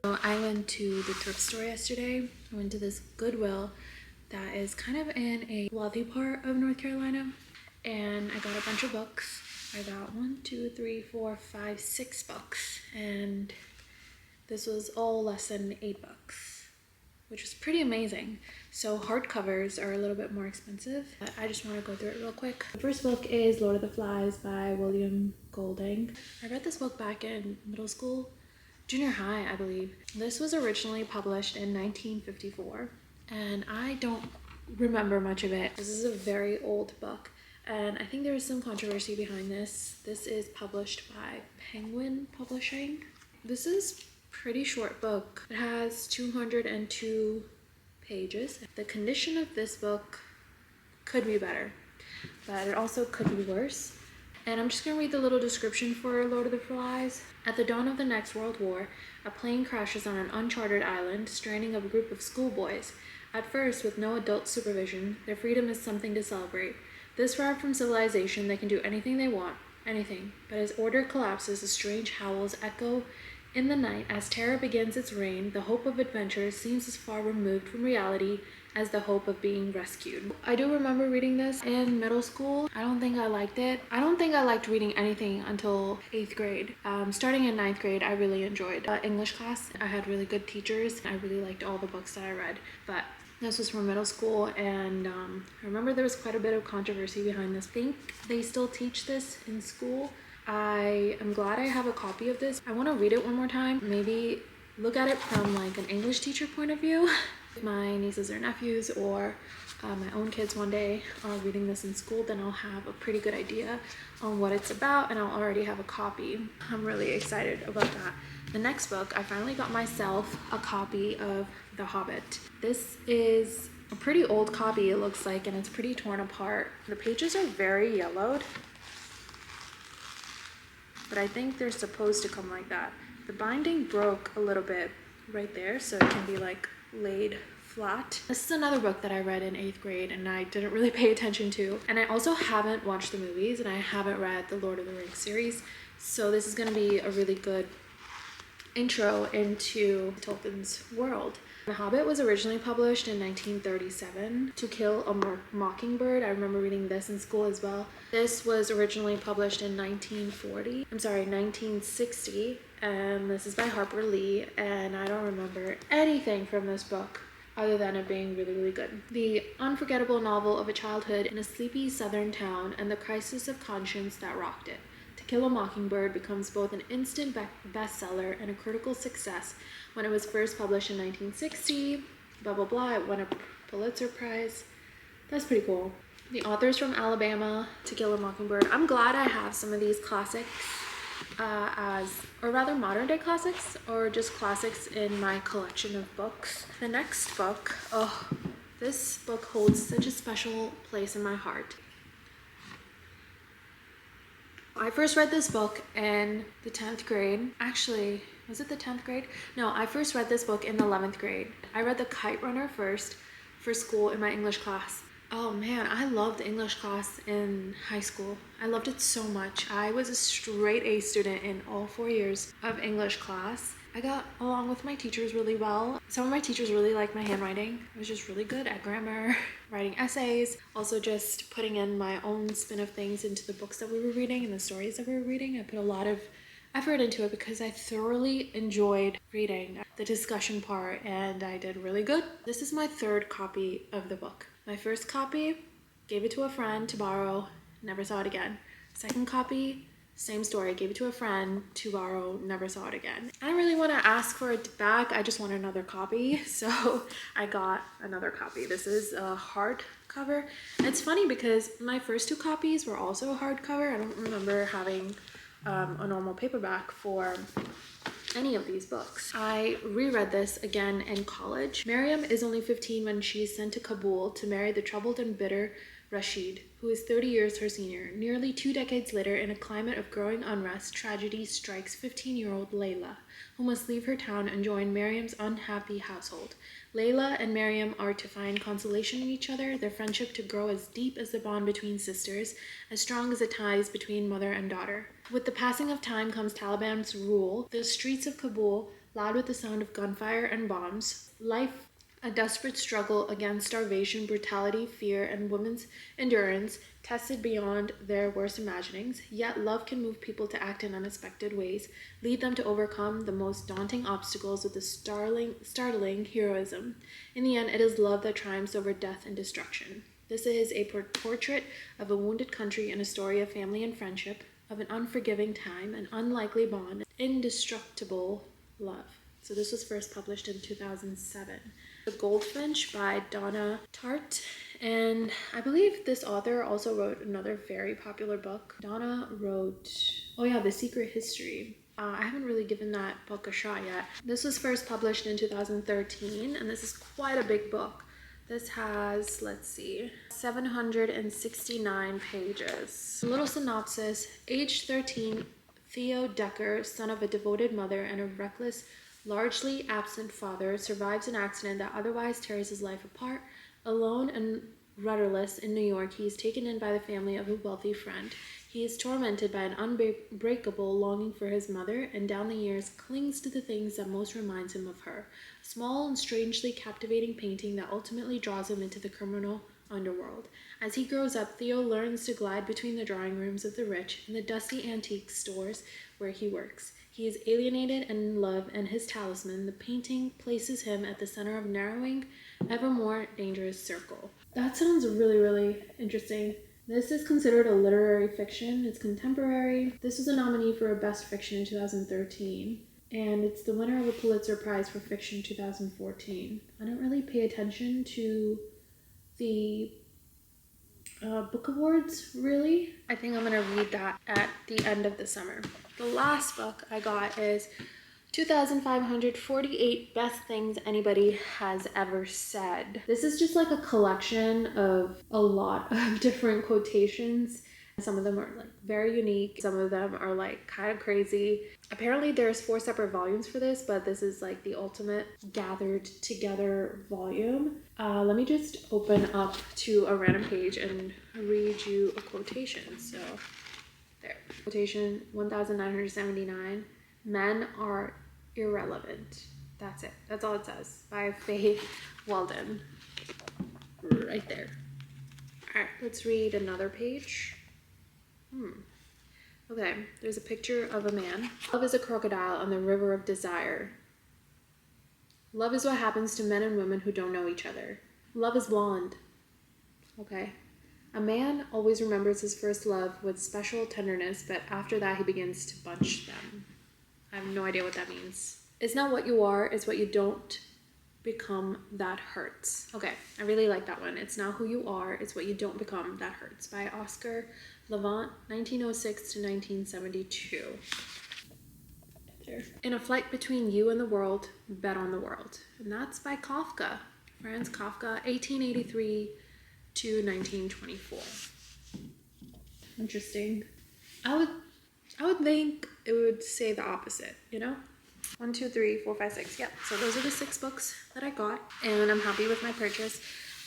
So I went to the thrift store yesterday. I went to this Goodwill that is kind of in a wealthy part of North Carolina, and I got a bunch of books. I got 6 books, and this was all less than $8, which is pretty amazing. So hardcovers are a little bit more expensive, but I just want to go through it real quick. The first book is Lord of the Flies by William Golding. I read this book back in middle school, junior high, I believe. This was originally published in 1954, and I don't remember much of it. This is a very old book, and I think there is some controversy behind this. This is published by Penguin Publishing. This is pretty short book. It has 202 pages. The condition of this book could be better, but it also could be worse. And I'm just gonna read the little description for Lord of the Flies. At the dawn of the next World War, a plane crashes on an uncharted island, stranding a group of schoolboys. At first, with no adult supervision, their freedom is something to celebrate. This far from civilization, they can do anything they want, anything. But as order collapses, the strange howls echo in the night. As terror begins its reign, the hope of adventure seems as far removed from reality as the hope of being rescued. I do remember reading this in middle school. I don't think I liked it. I don't think I liked reading anything until 8th grade. Starting in 9th grade, I really enjoyed English class. I had really good teachers. I really liked all the books that I read, but this was from middle school, and I remember there was quite a bit of controversy behind this. I think they still teach this in school. I am glad I have a copy of this. I want to read it one more time, maybe look at it from like an English teacher point of view. My nieces or nephews or my own kids one day are reading this in school, then I'll have a pretty good idea on what it's about, and I'll already have a copy. I'm really excited about that. The next book, I finally got myself a copy of The Hobbit. This is a pretty old copy, it looks like, and it's pretty torn apart. The pages are very yellowed, but I think they're supposed to come like that. The binding broke a little bit right there, so it can be like laid flat. This is another book that I read in 8th grade and I didn't really pay attention to. And I also haven't watched the movies, and I haven't read the Lord of the Rings series. So this is gonna be a really good intro into Tolkien's world. The Hobbit was originally published in 1937. To Kill a Mockingbird, I remember reading this in school as well. This was originally published in 1960, and this is by Harper Lee, and I don't remember anything from this book other than it being really, really good. The unforgettable novel of a childhood in a sleepy southern town and the crisis of conscience that rocked it. To Kill a Mockingbird becomes both an instant bestseller and a critical success. When it was first published in 1960, blah, blah, blah, it won a Pulitzer Prize. That's pretty cool. The author's from Alabama, To Kill a Mockingbird. I'm glad I have some of these classics or rather modern day classics, or just classics in my collection of books. The next book, this book holds such a special place in my heart. I first read this book in the 10th grade. Actually, was it the 10th grade? No, I first read this book in the 11th grade. I read The Kite Runner first for school in my English class. Oh man, I loved English class in high school. I loved it so much. I was a straight A student in all 4 years of English class. I got along with my teachers really well. Some of my teachers really liked my handwriting. I was just really good at grammar, writing essays, also just putting in my own spin of things into the books that we were reading and the stories that we were reading. I put a lot of effort into it because I thoroughly enjoyed reading the discussion part, and I did really good. This is my 3rd copy of the book. My first copy, gave it to a friend to borrow, never saw it again. Second copy, same story, gave it to a friend to borrow, never saw it again. I didn't really want to ask for it back, I just wanted another copy, so I got another copy. This is a hardcover. It's funny because my first 2 copies were also hardcover. I don't remember having a normal paperback for any of these books. I reread this again in college. Miriam is only 15 when she is sent to Kabul to marry the troubled and bitter Rashid, who is 30 years her senior. Nearly 2 decades later, in a climate of growing unrest, tragedy strikes 15-year-old Layla, who must leave her town and join Miriam's unhappy household. Layla and Miriam are to find consolation in each other, their friendship to grow as deep as the bond between sisters, as strong as the ties between mother and daughter. With the passing of time comes Taliban's rule. The streets of Kabul loud with the sound of gunfire and bombs. Life, a desperate struggle against starvation, brutality, fear, and women's endurance, tested beyond their worst imaginings. Yet love can move people to act in unexpected ways, lead them to overcome the most daunting obstacles with a startling heroism. In the end, it is love that triumphs over death and destruction. This is a portrait of a wounded country and a story of family and friendship, of an unforgiving time, an unlikely bond, indestructible love. So this was first published in 2007. The Goldfinch by Donna Tartt. And I believe this author also wrote another very popular book. Donna wrote, oh yeah, The Secret History. I haven't really given that book a shot yet. This was first published in 2013, and this is quite a big book. This has, let's see, 769 pages. A little synopsis. Age 13, Theo Decker, son of a devoted mother and a reckless, largely absent father, survives an accident that otherwise tears his life apart. Alone and rudderless in New York, he is taken in by the family of a wealthy friend. He is tormented by an unbreakable longing for his mother, and down the years clings to the things that most reminds him of her. A small and strangely captivating painting that ultimately draws him into the criminal underworld. As he grows up, Theo learns to glide between the drawing rooms of the rich and the dusty antique stores where he works. He is alienated and in love, and his talisman, the painting, places him at the center of a narrowing, ever more dangerous circle. That sounds really, really interesting. This is considered a literary fiction. It's contemporary. This was a nominee for a Best Fiction in 2013, and it's the winner of a Pulitzer Prize for Fiction 2014. I don't really pay attention to the book awards, really. I think I'm gonna read that at the end of the summer. The last book I got is 2,548 Best Things Anybody Has Ever Said. This is just like a collection of a lot of different quotations. Some of them are like very unique. Some of them are like kind of crazy. Apparently there's 4 separate volumes for this, but this is like the ultimate gathered together volume. Let me just open up to a random page and read you a quotation. So there. Quotation 1979. Men are irrelevant. That's it. That's all it says. By Faye Weldon. Right there. All right, let's read another page. Okay, there's a picture of a man. Love is a crocodile on the river of desire. Love is what happens to men and women who don't know each other. Love is blonde. Okay. A man always remembers his first love with special tenderness, but after that he begins to bunch them. I have no idea what that means. It's not what you are, it's what you don't become that hurts. Okay, I really like that one. It's not who you are, it's what you don't become that hurts. By Oscar Levant, 1906 to 1972. There. In a flight between you and the world, bet on the world. And that's by Kafka. Franz Kafka, 1883 to 1924. Interesting. I would think it would say the opposite, you know? 1, 2, 3, 4, 5, 6. Yep. So those are the 6 books that I got, and I'm happy with my purchase.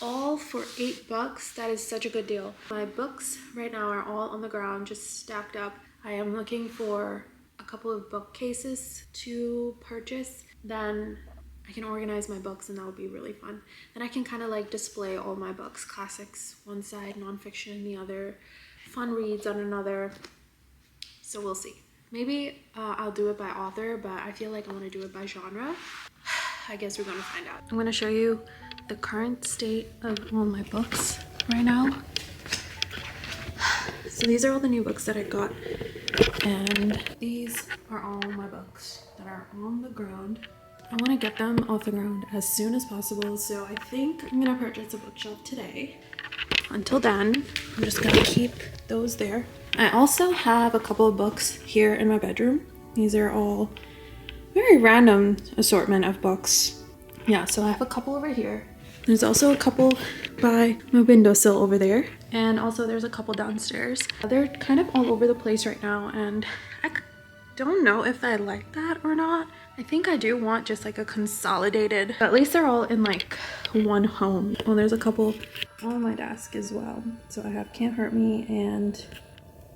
All for $8. That is such a good deal. My books right now are all on the ground, just stacked up. I am looking for a couple of bookcases to purchase. Then I can organize my books, and that would be really fun. Then I can kind of like display all my books. Classics one side, nonfiction the other, fun reads on another. So we'll see. Maybe I'll do it by author, but I feel like I want to do it by genre. I guess we're gonna find out. I'm gonna show you the current state of all my books right now. So these are all the new books that I got, and these are all my books that are on the ground. I want to get them off the ground as soon as possible, so I think I'm gonna purchase a bookshelf today. Until then, I'm just gonna keep those there. I also have a couple of books here in my bedroom. These are all very random assortment of books. Yeah, so I have a couple over here. There's also a couple by my windowsill over there. And also there's a couple downstairs. They're kind of all over the place right now, and I don't know if I like that or not. I think I do want just like a consolidated, but at least they're all in like one home. Well, there's a couple on my desk as well. So I have Can't Hurt Me and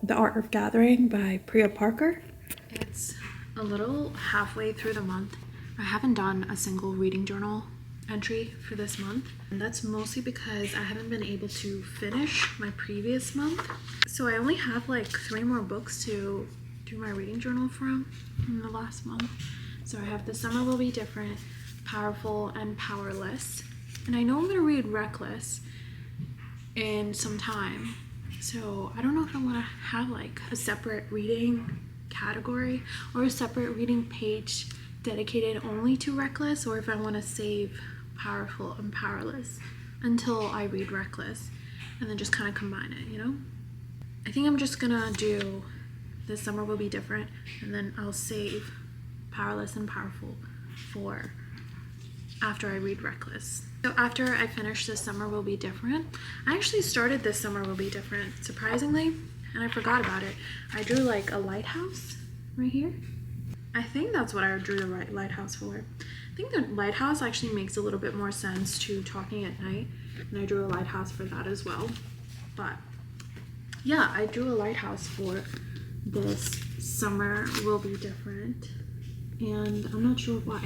The Art of Gathering by Priya Parker. It's a little halfway through the month, I haven't done a single reading journal entry for this month, and that's mostly because I haven't been able to finish my previous month. So I only have like 3 more books to do my reading journal from in the last month. So I have The Summer Will Be Different, Powerful, and Powerless. And I know I'm gonna read Reckless in some time. So I don't know if I want to have like a separate reading category or a separate reading page dedicated only to Reckless, or if I want to save Powerful and Powerless until I read Reckless and then just kind of combine it, you know? I think I'm just gonna do This Summer Will Be Different, and then I'll save Powerless and Powerful for after I read Reckless. So after I finish This Summer Will Be Different, I actually started This Summer Will Be Different, surprisingly, and I forgot about it. I drew like a lighthouse right here. I think that's what I drew the lighthouse for. I think the lighthouse actually makes a little bit more sense to talking at night, and I drew a lighthouse for that as well. But yeah, I drew a lighthouse for This Summer Will Be Different, and I'm not sure why.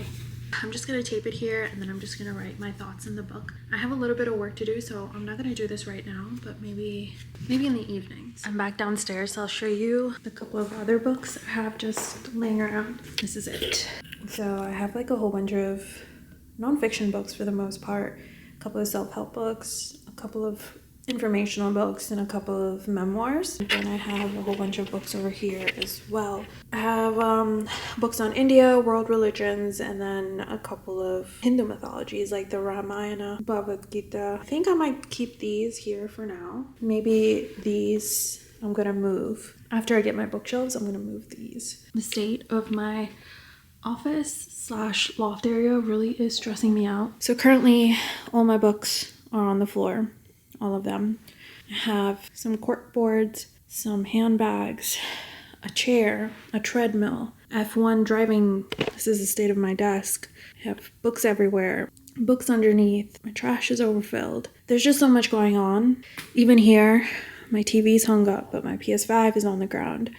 I'm just gonna tape it here, and then I'm just gonna write my thoughts in the book. I have a little bit of work to do, so I'm not gonna do this right now, but maybe in the evenings. I'm back downstairs, so I'll show you the couple of other books I have just laying around. This is it. So I have like a whole bunch of nonfiction books for the most part, a couple of self-help books, a couple of informational books, and a couple of memoirs. And then I have a whole bunch of books over here as well. I have books on India, world religions, and then a couple of Hindu mythologies like the Ramayana, Bhagavad Gita. I think I might keep these here for now. Maybe these I'm gonna move. After I get my bookshelves, I'm gonna move these. The state of my office/loft area really is stressing me out. So currently all my books are on the floor. All of them. I have some cork boards, some handbags, a chair, a treadmill, F1 driving. This is the state of my desk. I have books everywhere, books underneath. My trash is overfilled. There's just so much going on. Even here, my TV's hung up, but my PS5 is on the ground.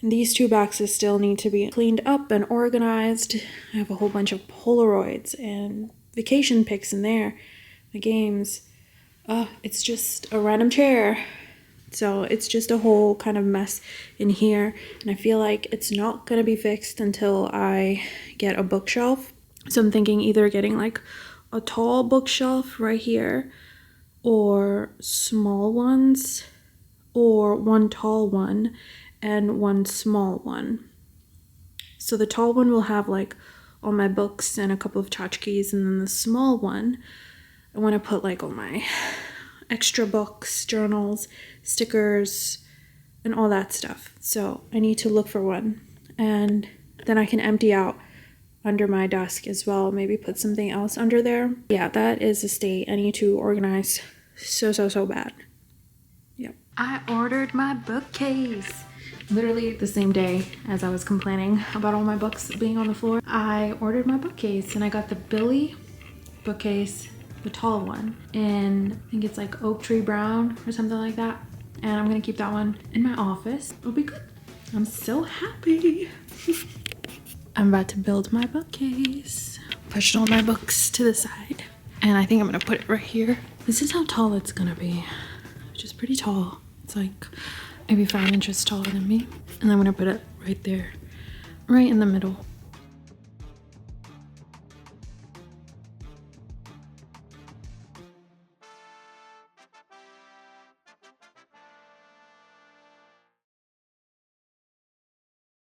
And these 2 boxes still need to be cleaned up and organized. I have a whole bunch of Polaroids and vacation pics in there, the games. It's just a random chair. So it's just a whole kind of mess in here. And I feel like it's not going to be fixed until I get a bookshelf. So I'm thinking either getting like a tall bookshelf right here, or small ones, or one tall one and one small one. So the tall one will have like all my books and a couple of tchotchkes, and then the small one I want to put like all my extra books, journals, stickers, and all that stuff. So I need to look for one, and then I can empty out under my desk as well. Maybe put something else under there. Yeah, that is the state. I need to organize so bad. Yep. I ordered my bookcase. Literally the same day as I was complaining about all my books being on the floor, I ordered my bookcase, and I got the Billy bookcase, the tall one, and I think it's like oak tree brown or something like that, and I'm gonna keep that one in my office. It'll be good. I'm so happy. I'm about to build my bookcase. Pushed all my books to the side, and I think I'm gonna put it right here. This is how tall it's gonna be, which is pretty tall. It's like maybe 5 inches taller than me, and I'm gonna put it right there, right in the middle.